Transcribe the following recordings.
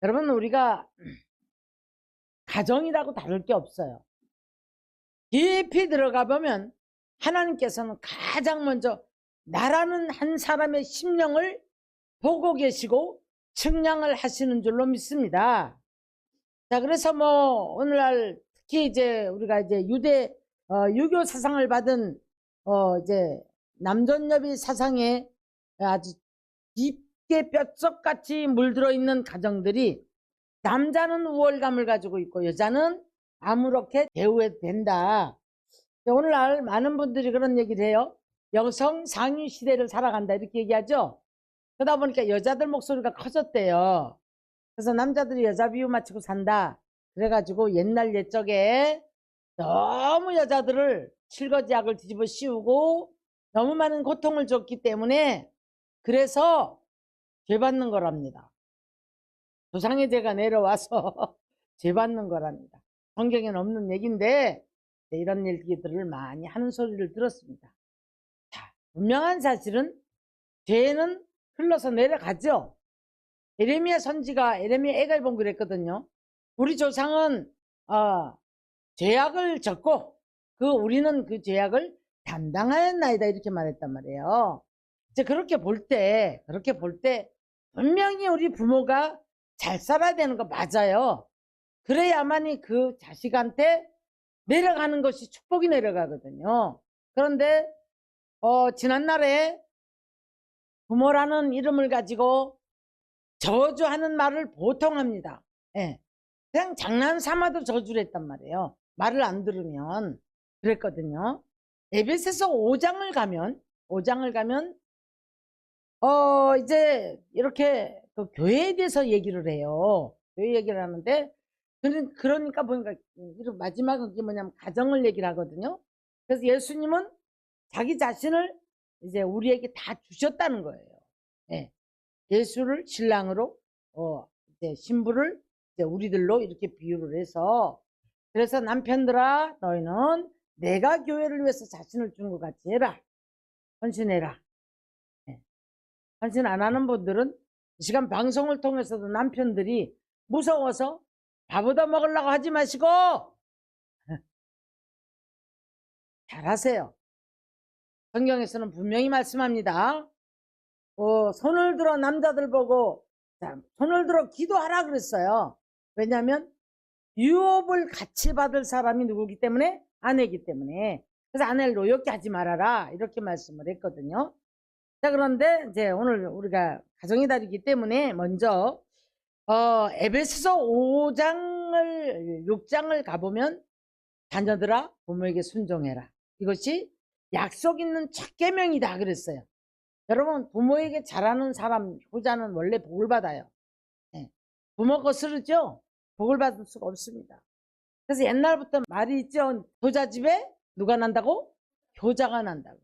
여러분, 우리가 가정이라고 다를 게 없어요. 깊이 들어가 보면 하나님께서는 가장 먼저 나라는 한 사람의 심령을 보고 계시고 측량을 하시는 줄로 믿습니다. 자, 그래서 뭐 오늘날 특히 이제 우리가 이제 유교 사상을 받은 이제 남존여비 사상에 아주 깊게 뼛속같이 물들어 있는 가정들이, 남자는 우월감을 가지고 있고 여자는 아무렇게 대우해도 된다. 오늘날 많은 분들이 그런 얘기를 해요. 여성 상위 시대를 살아간다 이렇게 얘기하죠. 그러다 보니까 여자들 목소리가 커졌대요. 그래서 남자들이 여자 비유 맞추고 산다. 그래가지고 옛날 옛적에 너무 여자들을 칠거지약을 뒤집어 씌우고 너무 많은 고통을 줬기 때문에 그래서 죄받는 거랍니다. 조상의 죄가 내려와서 죄받는 거랍니다. 성경에는 없는 얘기인데 이런 얘기들을 많이 하는 소리를 들었습니다. 자, 분명한 사실은 죄는 흘러서 내려가죠. 에레미야 선지가 에레미야 애갈본 그랬거든요. 우리 조상은 죄악을 졌고 우리는 그 죄악을 담당하였나이다 이렇게 말했단 말이에요. 이제 그렇게 볼 때 분명히 우리 부모가 잘 살아야 되는 거 맞아요. 그래야만이 그 자식한테 내려가는 것이 축복이 내려가거든요. 그런데 지난날에 부모라는 이름을 가지고 저주하는 말을 보통 합니다. 예. 그냥 장난 삼아도 저주를 했단 말이에요. 말을 안 들으면. 그랬거든요. 에베소서 5장을 가면 이제 이렇게 그 교회에 대해서 얘기를 해요. 교회 얘기를 하는데 그러니까 보니까 마지막은 이게 뭐냐면 가정을 얘기를 하거든요. 그래서 예수님은 자기 자신을 이제 우리에게 다 주셨다는 거예요. 예. 예수를 신랑으로 이제 신부를 이제 우리들로 이렇게 비유를 해서, 그래서 남편들아 너희는 내가 교회를 위해서 자신을 준 것 같이 해라. 헌신해라. 예. 헌신 안 하는 분들은 이 시간 방송을 통해서도 남편들이 무서워서 밥 얻어 먹으려고 하지 마시고 잘하세요. 성경에서는 분명히 말씀합니다. 손을 들어 남자들 보고 손을 들어 기도하라 그랬어요. 왜냐하면 유업을 같이 받을 사람이 누구기 때문에? 아내이기 때문에. 그래서 아내를 노엽게 하지 말아라 이렇게 말씀을 했거든요. 자, 그런데 이제 오늘 우리가 가정의 달이기 때문에 먼저 에베소서 6장을 가보면 자녀들아 부모에게 순종해라. 이것이 약속 있는 첫 계명이다 그랬어요. 여러분, 부모에게 잘하는 사람, 효자는 원래 복을 받아요. 네. 부모 거스르죠? 복을 받을 수가 없습니다. 그래서 옛날부터 말이 있죠. 효자 집에 누가 난다고? 효자가 난다고.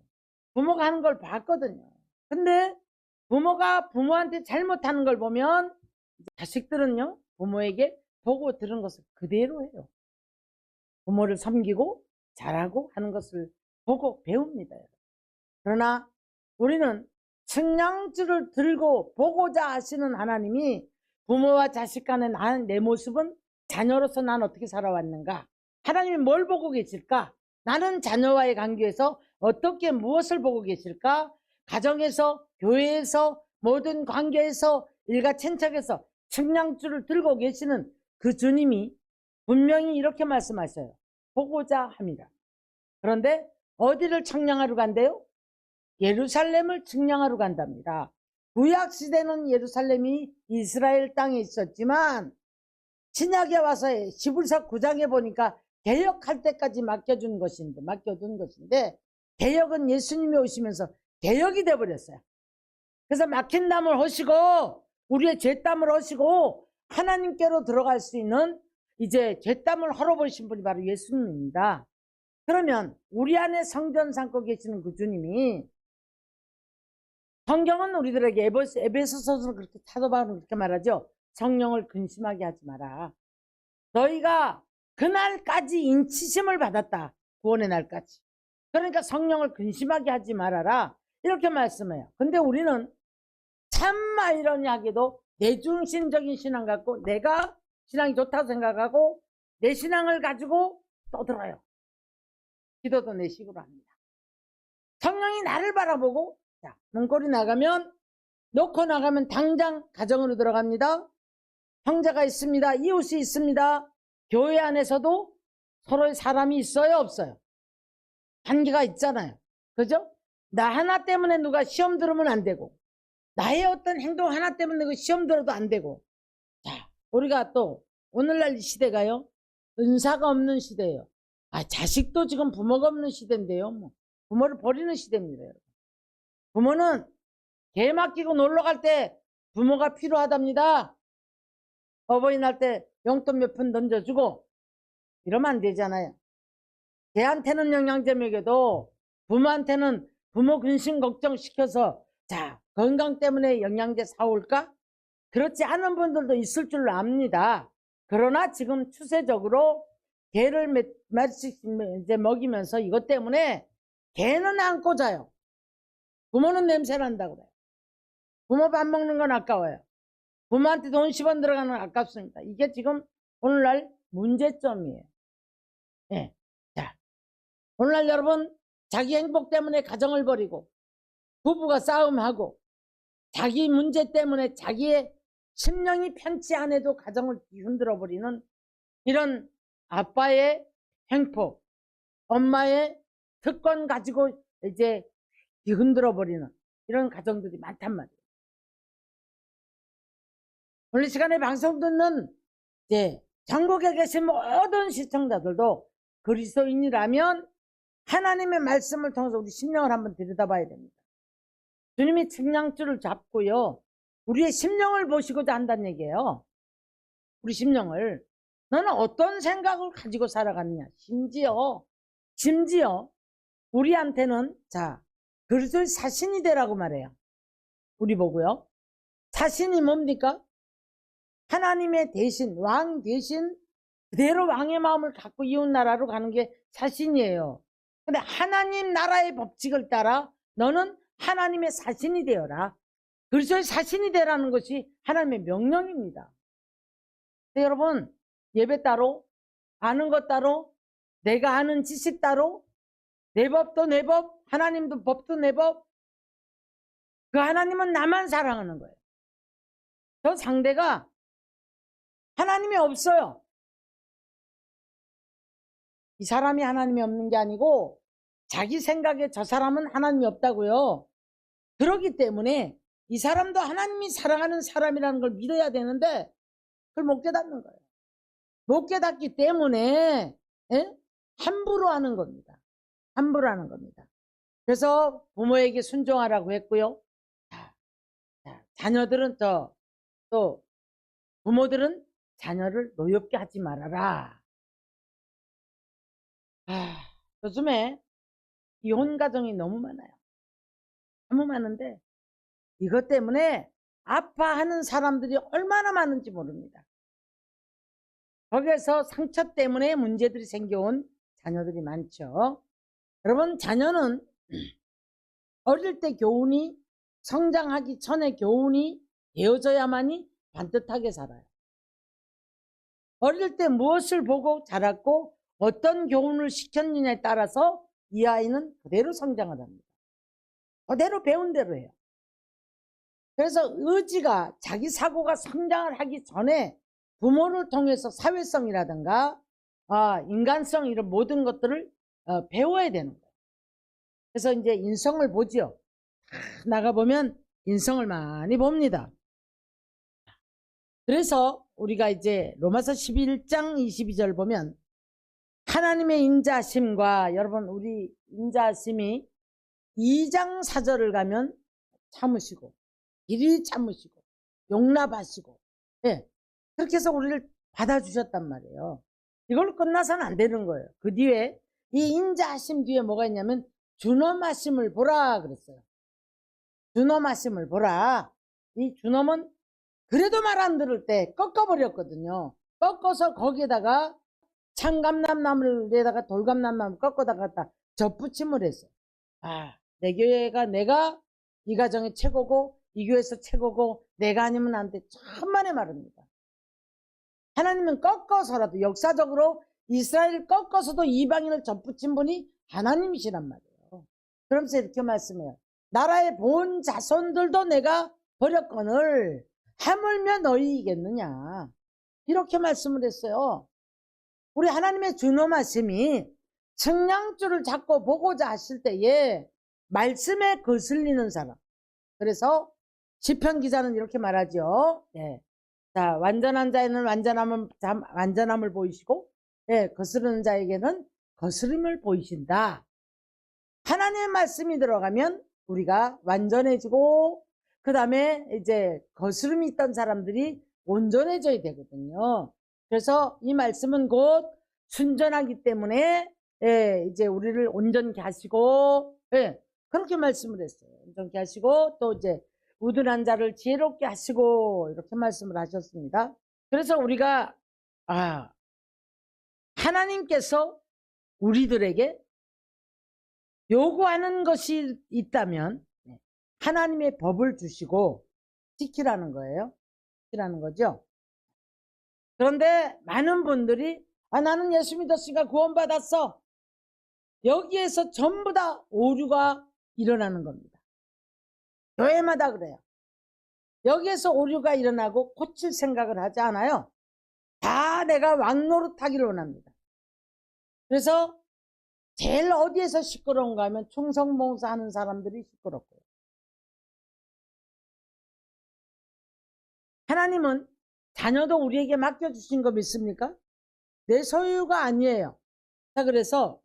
부모가 하는 걸 봤거든요. 근데 부모가 부모한테 잘못하는 걸 보면 자식들은요, 부모에게 보고 들은 것을 그대로 해요. 부모를 섬기고 잘하고 하는 것을 보고 배웁니다. 그러나 우리는 측량줄을 들고 보고자 하시는 하나님이 부모와 자식 간의 내 모습은, 자녀로서 난 어떻게 살아왔는가, 하나님이 뭘 보고 계실까, 나는 자녀와의 관계에서 어떻게 무엇을 보고 계실까, 가정에서 교회에서 모든 관계에서 일가천척에서 측량줄을 들고 계시는 그 주님이 분명히 이렇게 말씀하셔요. 보고자 합니다. 그런데 어디를 측량하러 간대요? 예루살렘을 측량하러 간답니다. 구약시대는 예루살렘이 이스라엘 땅에 있었지만 신약에 와서 히브리서 9장에 보니까 개혁할 때까지 맡겨둔 것인데 개혁은 예수님이 오시면서 개혁이 되어버렸어요. 그래서 막힌 담을 허시고 우리의 죄땀을 허시고 하나님께로 들어갈 수 있는 이제 죄땀을 헐어버리신 분이 바로 예수님입니다. 그러면 우리 안에 성전 삼고 계시는 그 주님이, 성경은 우리들에게 에베소서를 그렇게 찾아봐는 그렇게 말하죠. 성령을 근심하게 하지 마라. 너희가 그날까지 인치심을 받았다. 구원의 날까지. 그러니까 성령을 근심하게 하지 말아라. 이렇게 말씀해요. 근데 우리는 참 아이러니하게도 내중심적인 신앙 갖고 내가 신앙이 좋다고 생각하고 내 신앙을 가지고 떠들어요. 기도도 내 식으로 합니다. 성령이 나를 바라보고, 자, 문고리 나가면, 놓고 나가면 당장 가정으로 들어갑니다. 형제가 있습니다. 이웃이 있습니다. 교회 안에서도 서로의 사람이 있어요, 없어요? 관계가 있잖아요. 그죠? 나 하나 때문에 누가 시험 들으면 안 되고, 나의 어떤 행동 하나 때문에 누가 시험 들어도 안 되고. 자, 우리가 또 오늘날 이 시대가요, 은사가 없는 시대예요. 자식도 지금 부모가 없는 시대인데요. 뭐 부모를 버리는 시대입니다. 여러분. 부모는 개 맡기고 놀러 갈 때 부모가 필요하답니다. 어버이날 때 용돈 몇 푼 던져주고 이러면 안 되잖아요. 개한테는 영양제 먹여도 부모한테는 부모 근심 걱정시켜서 자, 건강 때문에 영양제 사올까? 그렇지 않은 분들도 있을 줄로 압니다. 그러나 지금 추세적으로 개를 몇 마리씩 이제 먹이면서 이것 때문에 개는 안 꽂아요. 부모는 냄새 난다고 그래요. 부모 밥 먹는 건 아까워요. 부모한테 돈 10원 들어가는 건 아깝습니다. 이게 지금 오늘날 문제점이에요. 예. 자, 오늘날 여러분 자기 행복 때문에 가정을 버리고 부부가 싸움하고 자기 문제 때문에 자기의 심령이 편치 않아도 가정을 흔들어 버리는 이런 아빠의 행포, 엄마의 특권 가지고 이제 흔들어 버리는 이런 가정들이 많단 말이에요. 오늘 시간에 방송 듣는 이제 전국에 계신 모든 시청자들도 그리스도인이라면 하나님의 말씀을 통해서 우리 심령을 한번 들여다봐야 됩니다. 주님이 측량줄을 잡고요, 우리의 심령을 보시고자 한다는 얘기예요. 우리 심령을. 너는 어떤 생각을 가지고 살아가느냐. 심지어 우리한테는 자, 그리스도의 사신이 되라고 말해요. 우리 보고요. 사신이 뭡니까? 하나님의 대신, 왕 대신 그대로 왕의 마음을 갖고 이웃 나라로 가는 게 사신이에요. 근데 하나님 나라의 법칙을 따라 너는 하나님의 사신이 되어라. 그리스도의 사신이 되라는 것이 하나님의 명령입니다. 여러분, 예배 따로, 아는 것 따로, 내가 아는 지식 따로, 내 법도 내 법, 하나님도 법도 내 법. 그 하나님은 나만 사랑하는 거예요. 저 상대가 하나님이 없어요. 이 사람이 하나님이 없는 게 아니고 자기 생각에 저 사람은 하나님이 없다고요. 그렇기 때문에 이 사람도 하나님이 사랑하는 사람이라는 걸 믿어야 되는데 그걸 못 깨닫는 거예요. 못 깨닫기 때문에 함부로 하는 겁니다. 함부로 하는 겁니다. 그래서 부모에게 순종하라고 했고요. 자녀들은 또 부모들은 자녀를 노엽게 하지 말아라. 요즘에 이혼 가정이 너무 많아요. 너무 많은데 이것 때문에 아파하는 사람들이 얼마나 많은지 모릅니다. 거기에서 상처 때문에 문제들이 생겨온 자녀들이 많죠. 여러분, 자녀는 어릴 때 교훈이, 성장하기 전에 교훈이 되어져야만이 반듯하게 살아요. 어릴 때 무엇을 보고 자랐고 어떤 교훈을 시켰느냐에 따라서 이 아이는 그대로 성장을 합니다. 그대로 배운 대로 해요. 그래서 의지가, 자기 사고가 성장을 하기 전에 부모를 통해서 사회성이라든가 인간성 이런 모든 것들을 배워야 되는 거예요. 그래서 이제 인성을 보지요. 나가보면 인성을 많이 봅니다. 그래서 우리가 이제 로마서 11장 22절 보면 하나님의 인자심과, 여러분 우리 인자심이 2장 4절을 가면 참으시고 길이 참으시고 용납하시고, 예, 그렇게 해서 우리를 받아주셨단 말이에요. 이걸로 끝나서는 안 되는 거예요. 그 뒤에 이 인자하심 뒤에 뭐가 있냐면 준엄하심을 보라 그랬어요. 준엄하심을 보라. 이 준엄은 그래도 말 안 들을 때 꺾어버렸거든요. 꺾어서 거기에다가 창감람나무에다가 돌감람나무 꺾어다가 갖다 접붙임을 했어요. 아, 내 교회가 내가 이 가정이 최고고 이 교회에서 최고고 내가 아니면 안 돼. 천만의 말입니다. 하나님은 꺾어서라도 역사적으로 이스라엘을 꺾어서도 이방인을 접붙인 분이 하나님이시란 말이에요. 그러면서 이렇게 말씀해요. 나라의 본 자손들도 내가 버렸거늘 하물며 너희이겠느냐. 이렇게 말씀을 했어요. 우리 하나님의 준엄하심이 측량줄을 잡고 보고자 하실 때에 말씀에 거슬리는 사람. 그래서 시편 기자는 이렇게 말하죠. 예. 자, 완전한 자에는 완전함을 보이시고, 예, 거스르는 자에게는 거스름을 보이신다. 하나님의 말씀이 들어가면 우리가 완전해지고, 그 다음에 이제 거스름이 있던 사람들이 온전해져야 되거든요. 그래서 이 말씀은 곧 순전하기 때문에, 예, 이제 우리를 온전케 하시고, 예, 그렇게 말씀을 했어요. 온전케 하시고, 또 이제 우둔한 자를 지혜롭게 하시고, 이렇게 말씀을 하셨습니다. 그래서 우리가, 하나님께서 우리들에게 요구하는 것이 있다면, 하나님의 법을 주시고, 지키라는 거예요. 지키라는 거죠. 그런데 많은 분들이, 나는 예수 믿었으니까 구원받았어. 여기에서 전부 다 오류가 일어나는 겁니다. 교회마다 그래요. 여기에서 오류가 일어나고 고칠 생각을 하지 않아요. 다 내가 왕노릇하기를 원합니다. 그래서 제일 어디에서 시끄러운가 하면 충성봉사 하는 사람들이 시끄럽고요. 하나님은 자녀도 우리에게 맡겨주신 거 믿습니까? 내 소유가 아니에요. 자, 그래서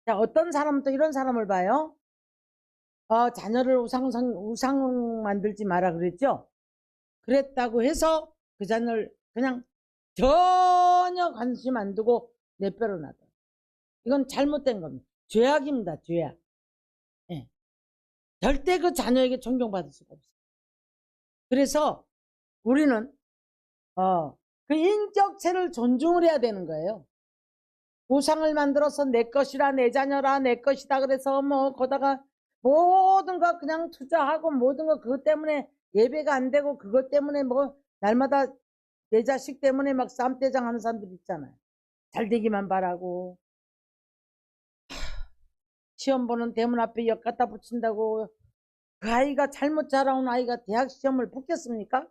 자, 어떤 사람은 또 이런 사람을 봐요. 자녀를 우상 만들지 마라 그랬죠? 그랬다고 해서 그 자녀를 그냥 전혀 관심 안 두고 내빼로 놔둬. 이건 잘못된 겁니다. 죄악입니다. 죄악. 예. 절대 그 자녀에게 존경받을 수가 없어요. 그래서 우리는 그 인격체를 존중을 해야 되는 거예요. 우상을 만들어서 내 것이라 내 자녀라 내 것이다 그래서 뭐 거다가 모든 거 그냥 투자하고 모든 거 그것 때문에 예배가 안 되고 그것 때문에 뭐 날마다 내 자식 때문에 막 쌈대장 하는 사람들 있잖아요. 잘 되기만 바라고 시험 보는 대문 앞에 역 갖다 붙인다고 그 아이가 잘못 자라온 아이가 대학 시험을 붙겠습니까?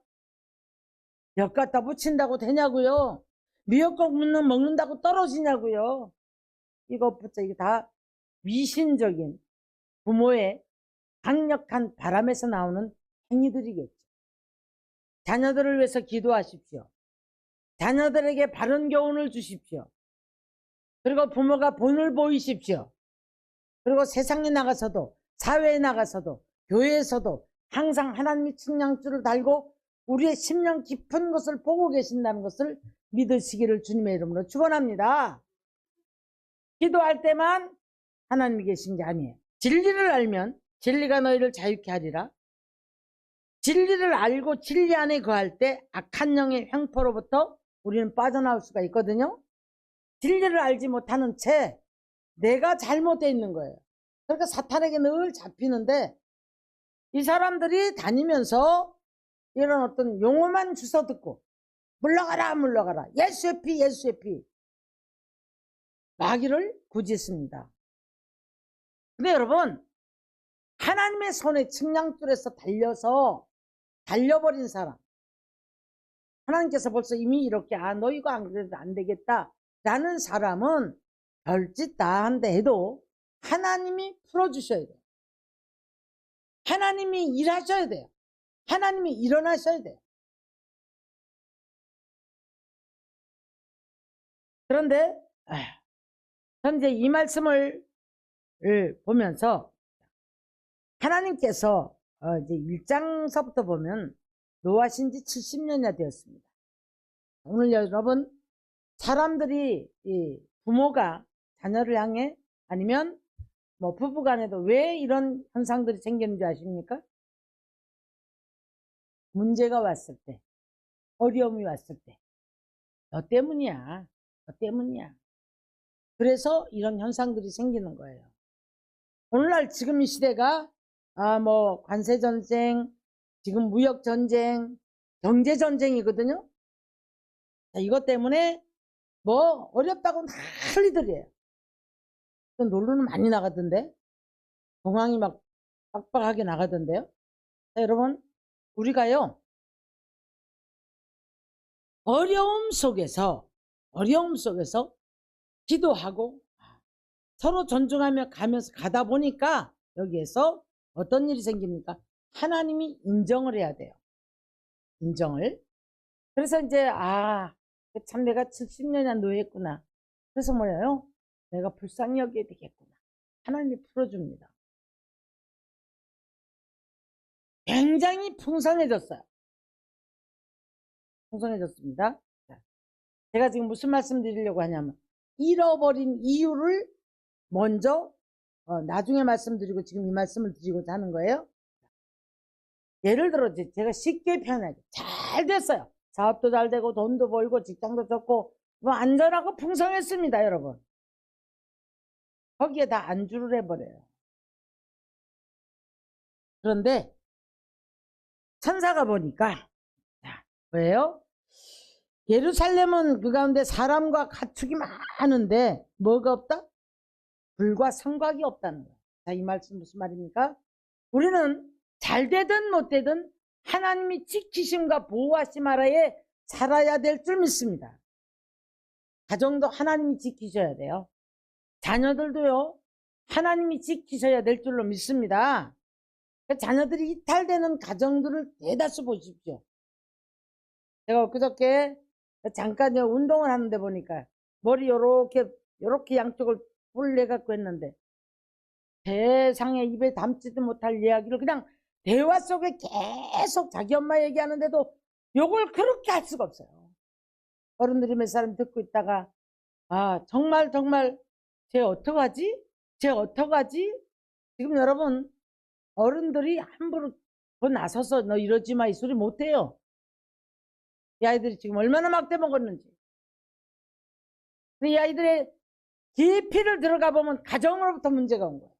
역 갖다 붙인다고 되냐고요? 미역국 먹는다고 떨어지냐고요? 이것부터 이게 다 미신적인 부모의 강력한 바람에서 나오는 행위들이겠죠. 자녀들을 위해서 기도하십시오. 자녀들에게 바른 교훈을 주십시오. 그리고 부모가 본을 보이십시오. 그리고 세상에 나가서도 사회에 나가서도 교회에서도 항상 하나님의 측량줄을 달고 우리의 심령 깊은 것을 보고 계신다는 것을 믿으시기를 주님의 이름으로 축원합니다. 기도할 때만 하나님이 계신 게 아니에요. 진리를 알면 진리가 너희를 자유케 하리라. 진리를 알고 진리 안에 거할 때 악한 영의 횡포로부터 우리는 빠져나올 수가 있거든요. 진리를 알지 못하는 채 내가 잘못되어 있는 거예요. 그러니까 사탄에게 늘 잡히는데 이 사람들이 다니면서 이런 어떤 용어만 주워 듣고 물러가라 물러가라 예수의 피 예수의 피 마귀를 구짓습니다. 근데 여러분 하나님의 손에 측량줄에서 달려버린 사람 하나님께서 벌써 이미 이렇게 너희가 안 그래도 안 되겠다 라는 사람은 별짓 다 한다 해도 하나님이 풀어주셔야 돼요. 하나님이 일하셔야 돼요. 하나님이 일어나셔야 돼요. 그런데 현재 이 말씀을 보면서 하나님께서 이제 1장서부터 보면 노하신 지 70년이나 되었습니다. 오늘 여러분 사람들이 부모가 자녀를 향해 아니면 뭐 부부간에도 왜 이런 현상들이 생기는지 아십니까? 문제가 왔을 때, 어려움이 왔을 때, 너 때문이야. 너 때문이야. 그래서 이런 현상들이 생기는 거예요. 오늘날 지금 이 시대가 뭐 관세 전쟁, 지금 무역 전쟁, 경제 전쟁이거든요. 이것 때문에 뭐 어렵다고 난리들이에요. 놀러는 많이 나가던데, 공항이 막 빡빡하게 나가던데요. 자, 여러분, 우리가요 어려움 속에서 기도하고 서로 존중하며 가다 보니까 여기에서 어떤 일이 생깁니까? 하나님이 인정을 해야 돼요. 인정을. 그래서 이제 참 내가 70년이나 노예했구나. 그래서 뭐예요? 내가 불쌍히 여겨야 되겠구나. 하나님이 풀어줍니다. 굉장히 풍성해졌어요. 풍성해졌습니다. 제가 지금 무슨 말씀 드리려고 하냐면 잃어버린 이유를 먼저 나중에 말씀드리고 지금 이 말씀을 드리고자 하는 거예요. 예를 들어 제가 쉽게 표현하게 잘 됐어요. 사업도 잘 되고 돈도 벌고 직장도 좋고 뭐 안전하고 풍성했습니다. 여러분. 거기에 다 안주를 해버려요. 그런데 천사가 보니까 왜요? 예루살렘은 그 가운데 사람과 가축이 많은데 뭐가 없다? 불과 성곽이 없다는 거예요. 자, 이 말씀 무슨 말입니까? 우리는 잘 되든 못 되든 하나님이 지키심과 보호하심 아래에 살아야 될 줄 믿습니다. 가정도 하나님이 지키셔야 돼요. 자녀들도요 하나님이 지키셔야 될 줄로 믿습니다. 자녀들이 이탈되는 가정들을 대다수 보십시오. 제가 그저께 잠깐 운동을 하는데 보니까 머리 요렇게 양쪽을 볼내갖고 했는데 세상에 입에 담지도 못할 이야기를 그냥 대화 속에 계속 자기 엄마 얘기하는데도 욕을 그렇게 할 수가 없어요. 어른들이 몇 사람 듣고 있다가 정말 쟤 어떡하지? 지금 여러분 어른들이 함부로 더 나서서 너 이러지 마 이 소리 못해요. 이 아이들이 지금 얼마나 막대 먹었는지. 이 아이들의 깊이를 들어가 보면 가정으로부터 문제가 온 거예요.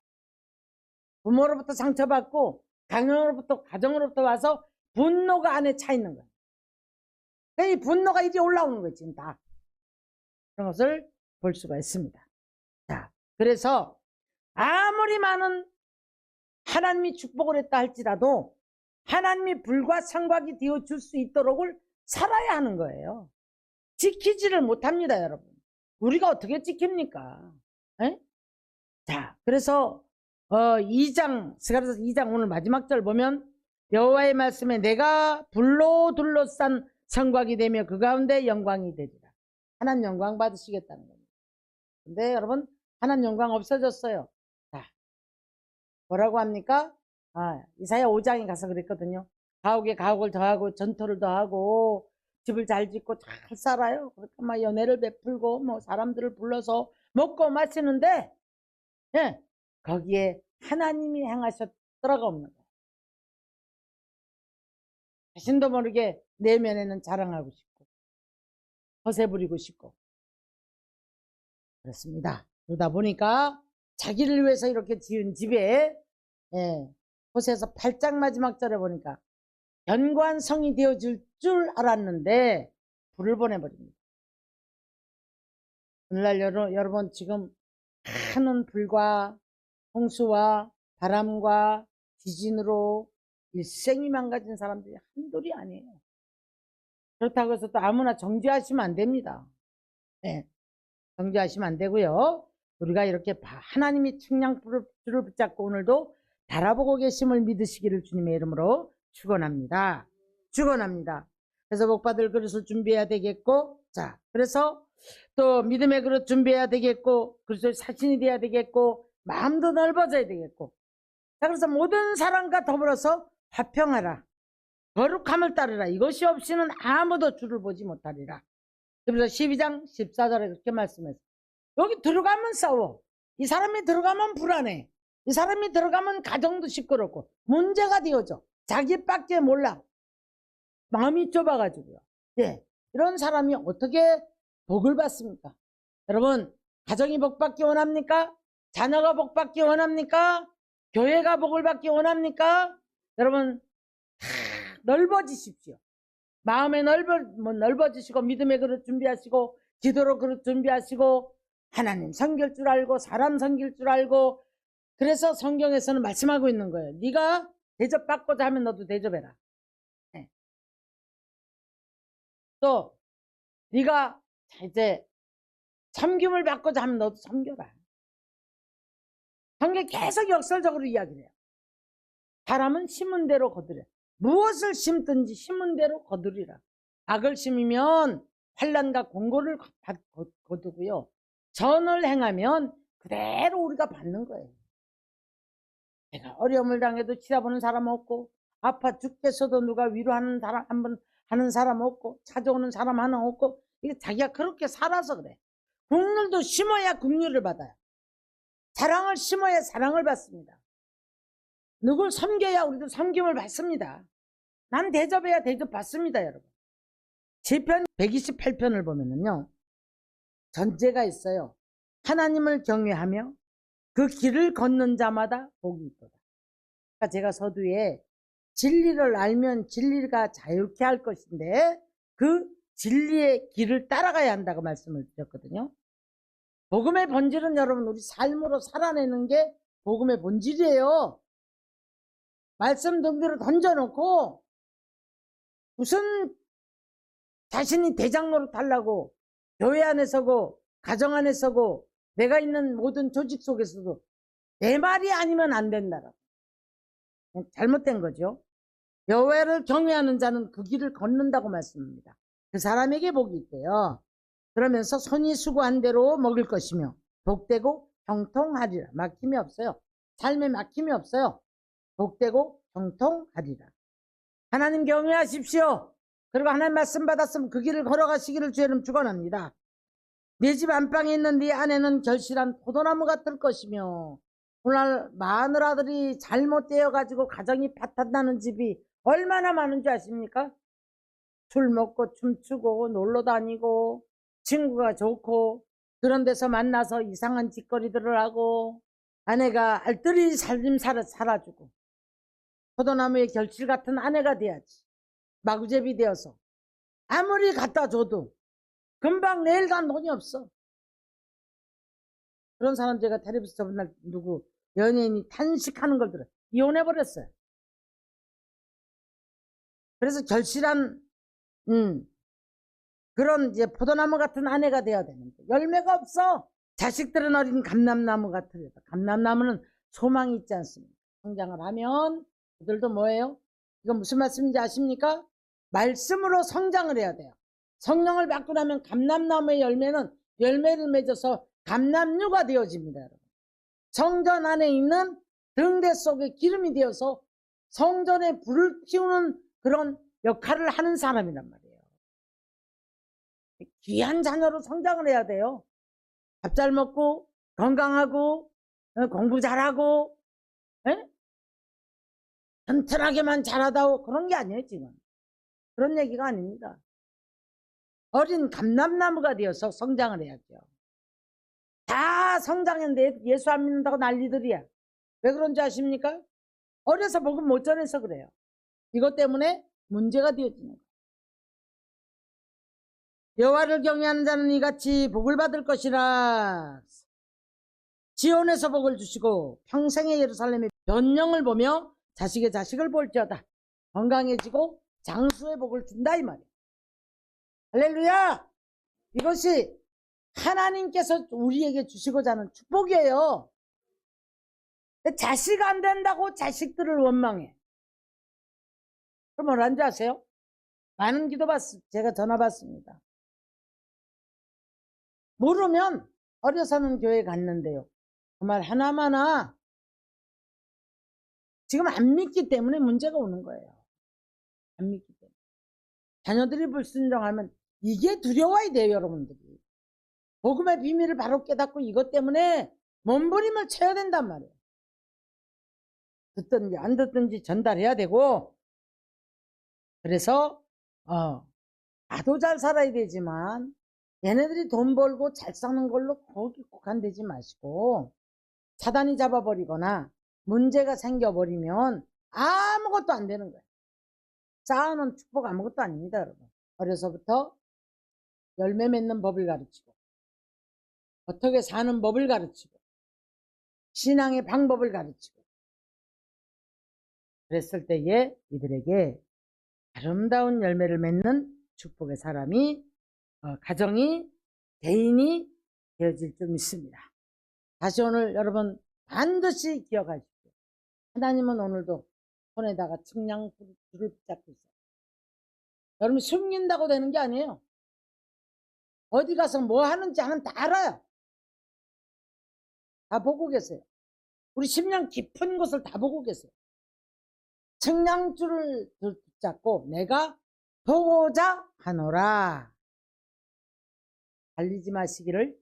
부모로부터 상처받고 가정으로부터 와서 분노가 안에 차 있는 거예요. 이 분노가 이제 올라오는 거예요. 지금 다. 그런 것을 볼 수가 있습니다. 자, 그래서 아무리 많은 하나님이 축복을 했다 할지라도 하나님이 불과 성곽이 되어줄 수 있도록을 살아야 하는 거예요. 지키지를 못합니다, 여러분. 우리가 어떻게 지킵니까? 에? 자, 그래서 2장 스가랴서 2장 오늘 마지막 절 보면 여호와의 말씀에 내가 불로 둘러싼 성곽이 되며 그 가운데 영광이 되리라. 하나님 영광 받으시겠다는 겁니다. 근데 여러분 하나님 영광 없어졌어요. 자, 뭐라고 합니까? 이사야 5장에 가서 그랬거든요. 가옥에 가옥을 더하고 전토를 더하고 집을 잘 짓고 잘 살아요. 그렇게 막 연애를 베풀고 뭐 사람들을 불러서 먹고 마시는데 거기에 하나님이 행하셨더라가 없는 거예요. 자신도 모르게 내면에는 자랑하고 싶고 허세 부리고 싶고 그렇습니다. 그러다 보니까 자기를 위해서 이렇게 지은 집에 호세아서 8장 마지막 절에 보니까 견고한 성이 되어줄 줄 알았는데 불을 보내버립니다. 오늘날 여러분 지금 큰 불과 홍수와 바람과 지진으로 일생이 망가진 사람들이 한둘이 아니에요. 그렇다고 해서 또 아무나 정죄하시면 안 됩니다. 정죄하시면 안 되고요. 우리가 이렇게 하나님이 측량불을 붙잡고 오늘도 바라보고 계심을 믿으시기를 주님의 이름으로 축원합니다. 그래서 복받을 그릇을 준비해야 되겠고, 자, 그래서 또 믿음의 그릇 준비해야 되겠고, 그래서 사신이 돼야 되겠고, 마음도 넓어져야 되겠고. 자, 그래서 모든 사람과 더불어서 화평하라. 거룩함을 따르라. 이것이 없이는 아무도 주를 보지 못하리라. 그래서 12장 14절에 그렇게 말씀했어요. 여기 들어가면 싸워. 이 사람이 들어가면 불안해. 이 사람이 들어가면 가정도 시끄럽고 문제가 되어져. 자기밖에 몰라. 마음이 좁아가지고요. 예, 이런 사람이 어떻게 복을 받습니까? 여러분, 가정이 복받기 원합니까? 자녀가 복받기 원합니까? 교회가 복을 받기 원합니까? 여러분, 다 넓어지십시오. 마음에 넓어지시고 믿음의 그릇 준비하시고 기도로 그릇 준비하시고 하나님 섬길 줄 알고 사람 섬길 줄 알고. 그래서 성경에서는 말씀하고 있는 거예요. 네가 대접받고자 하면 너도 대접해라. 네. 또 네가 이제 섬김을 받고자 하면 너도 섬겨라. 성경이 계속 역설적으로 이야기를 해요. 사람은 심은 대로 거두려. 무엇을 심든지 심은 대로 거두리라. 악을 심으면 환난과 공고를 거두고요. 선을 행하면 그대로 우리가 받는 거예요. 내가 어려움을 당해도 치다보는 사람 없고 아파 죽겠어도 누가 위로하는 사람 한번 하는 사람 없고 찾아오는 사람 하나 없고. 이게 자기가 그렇게 살아서 그래. 국률도 심어야 국률을 받아요. 사랑을 심어야 사랑을 받습니다. 누굴 섬겨야 우리도 섬김을 받습니다. 난 대접해야 대접받습니다. 여러분, 시편 128편을 보면은요 전제가 있어요. 하나님을 경외하며 그 길을 걷는 자마다 복이 있도다. 그러니까 제가 서두에 진리를 알면 진리가 자유케 할 것인데 그 진리의 길을 따라가야 한다고 말씀을 드렸거든요. 복음의 본질은 여러분 우리 삶으로 살아내는 게 복음의 본질이에요. 말씀 등대로 던져놓고 무슨 자신이 대장 노릇하려고 교회 안에 서고 가정 안에 서고 내가 있는 모든 조직 속에서도 내 말이 아니면 안 된다라고. 잘못된 거죠. 여호와를 경외하는 자는 그 길을 걷는다고 말씀합니다. 그 사람에게 복이 있대요. 그러면서 손이 수고한 대로 먹을 것이며 복되고 형통하리라. 막힘이 없어요. 삶에 막힘이 없어요. 복되고 형통하리라. 하나님 경외하십시오. 그리고 하나님 말씀 받았으면 그 길을 걸어가시기를 주의 이름 축원합니다. 네 집 안방에 있는 네 아내는 결실한 포도나무 같을 것이며. 오늘 마누라들이 잘못되어 가지고 가정이 파탄나는 집이 얼마나 많은 줄 아십니까? 술 먹고 춤추고 놀러 다니고 친구가 좋고 그런 데서 만나서 이상한 짓거리들을 하고 아내가 알뜰히 살림 살아주고 포도나무의 결실 같은 아내가 돼야지. 마구잡이 되어서 아무리 갖다 줘도 금방 내일 간 돈이 없어. 그런 사람 제가 텔레비전 저번날 누구 연예인이 탄식하는 걸 들어 이혼해버렸어요. 그래서 결실한 그런 이제 포도나무 같은 아내가 돼야 되는데 열매가 없어. 자식들은 어린 감람나무 같으려. 감람나무는 소망이 있지 않습니까? 성장을 하면 그들도 뭐예요? 이건 무슨 말씀인지 아십니까? 말씀으로 성장을 해야 돼요. 성령을 받고 나면 감람나무의 열매는 열매를 맺어서 감람류가 되어집니다. 여러분. 성전 안에 있는 등대 속에 기름이 되어서 성전에 불을 피우는 그런 역할을 하는 사람이란 말이에요. 귀한 자녀로 성장을 해야 돼요. 밥 잘 먹고 건강하고 공부 잘하고 튼튼하게만 자라다오 그런 게 아니에요. 지금 그런 얘기가 아닙니다. 어린 감람나무가 되어서 성장을 해야죠. 다 성장했는데 예수 안 믿는다고 난리들이야. 왜 그런지 아십니까? 어려서 복음 못 전해서 그래요. 이것 때문에 문제가 되어지는 거예요. 여호와를 경외하는 자는 이같이 복을 받을 것이라. 지온에서 복을 주시고 평생의 예루살렘의 변령을 보며 자식의 자식을 볼지어다. 건강해지고 장수의 복을 준다 이 말이에요. 할렐루야. 이것이 하나님께서 우리에게 주시고자 하는 축복이에요. 자식 안 된다고 자식들을 원망해. 그럼 뭐라는 줄 아세요? 많은 기도 제가 전화 받습니다. 모르면 어려서는 교회 갔는데요. 그 말 하나마나 지금 안 믿기 때문에 문제가 오는 거예요. 안 믿기 때문에. 자녀들이 불순종하면 이게 두려워야 돼요. 여러분들이. 복음의 비밀을 바로 깨닫고 이것 때문에 몸부림을 쳐야 된단 말이에요. 듣든지 안 듣든지 전달해야 되고, 그래서 나도 잘 살아야 되지만 얘네들이 돈 벌고 잘 사는 걸로 거기 국한되지 마시고, 차단이 잡아버리거나 문제가 생겨버리면 아무것도 안 되는 거예요. 쌓아놓은 축복 아무것도 아닙니다, 여러분. 어려서부터 열매 맺는 법을 가르치고, 어떻게 사는 법을 가르치고, 신앙의 방법을 가르치고, 그랬을 때에 이들에게 아름다운 열매를 맺는 축복의 사람이, 가정이, 개인이 되어질 줄 믿습니다. 다시 오늘 여러분 반드시 기억하십시오. 하나님은 오늘도 손에다가 측량줄을 붙잡고 있어요. 여러분 숨긴다고 되는 게 아니에요. 어디 가서 뭐 하는지 하는 다 알아요. 다 보고 계세요. 우리 심령 깊은 곳을 다 보고 계세요. 측량줄을 붙잡고 내가 보고자 하노라. 달리지 마시기를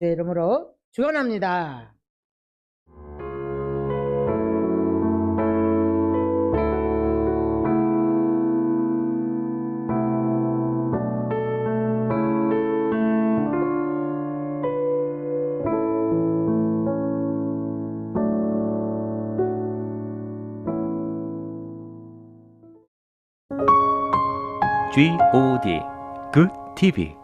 주의 이름으로 축원합니다. GOD Good TV